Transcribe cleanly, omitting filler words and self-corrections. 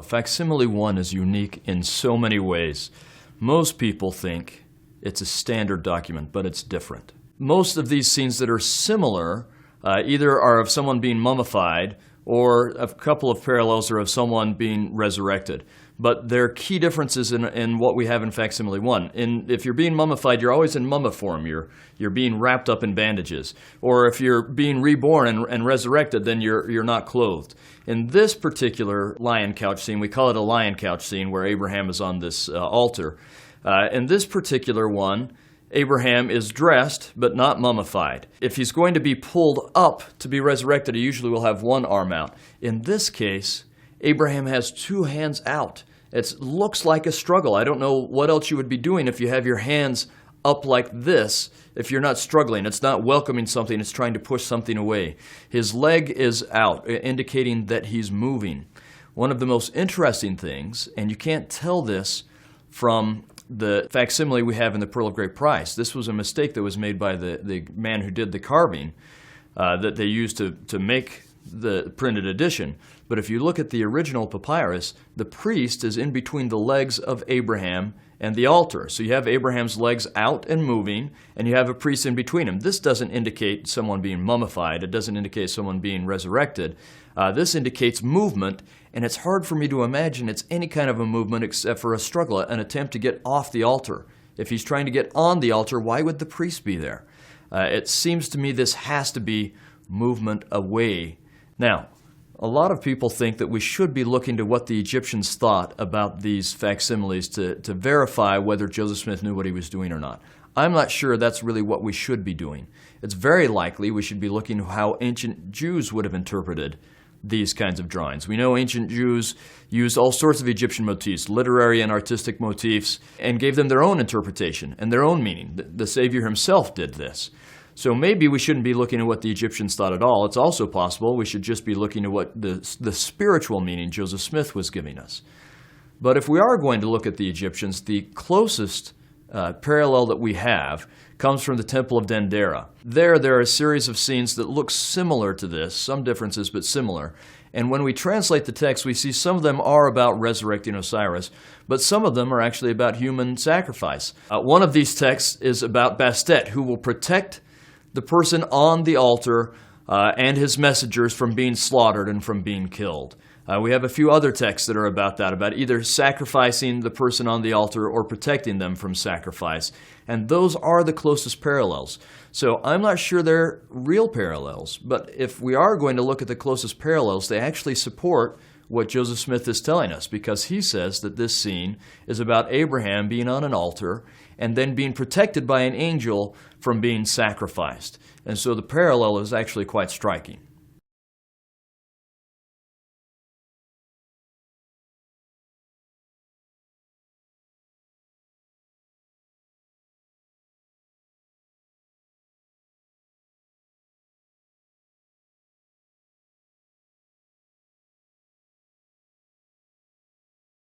Facsimile 1 is unique in so many ways. Most people think it's a standard document, but it's different. Most of these scenes that are similar either are of someone being mummified, or a couple of parallels are of someone being resurrected. But there are key differences in what we have in Facsimile 1. If you're being mummified, you're always in mummiform. You're being wrapped up in bandages. Or if you're being reborn and resurrected, then you're not clothed. In this particular lion couch scene, we call it a lion couch scene where Abraham is on this altar. In this particular one, Abraham is dressed but not mummified. If he's going to be pulled up to be resurrected, he usually will have one arm out. In this case, Abraham has two hands out. It looks like a struggle. I don't know what else you would be doing if you have your hands up like this, if you're not struggling. It's not welcoming something, it's trying to push something away. His leg is out, indicating that he's moving. One of the most interesting things, and you can't tell this from the facsimile we have in the Pearl of Great Price. This was a mistake that was made by the man who did the carving that they used to make the printed edition. But if you look at the original papyrus, the priest is in between the legs of Abraham and the altar. So you have Abraham's legs out and moving, and you have a priest in between them. This doesn't indicate someone being mummified. It doesn't indicate someone being resurrected. This indicates movement, and it's hard for me to imagine it's any kind of a movement except for a struggle, an attempt to get off the altar. If he's trying to get on the altar, why would the priest be there? It seems to me this has to be movement away. Now, a lot of people think that we should be looking to what the Egyptians thought about these facsimiles to verify whether Joseph Smith knew what he was doing or not. I'm not sure that's really what we should be doing. It's very likely we should be looking at how ancient Jews would have interpreted these kinds of drawings. We know ancient Jews used all sorts of Egyptian motifs, literary and artistic motifs, and gave them their own interpretation and their own meaning. The Savior himself did this. So maybe we shouldn't be looking at what the Egyptians thought at all. It's also possible we should just be looking at what the spiritual meaning Joseph Smith was giving us. But if we are going to look at the Egyptians, the closest parallel that we have comes from the Temple of Dendera. There are a series of scenes that look similar to this, some differences but similar. And when we translate the text, we see some of them are about resurrecting Osiris, but some of them are actually about human sacrifice. One of these texts is about Bastet, who will protect the person on the altar and his messengers from being slaughtered and from being killed. We have a few other texts that are about that, about either sacrificing the person on the altar or protecting them from sacrifice. And those are the closest parallels. So I'm not sure they're real parallels, but if we are going to look at the closest parallels, they actually support what Joseph Smith is telling us, because he says that this scene is about Abraham being on an altar and then being protected by an angel from being sacrificed. And so the parallel is actually quite striking.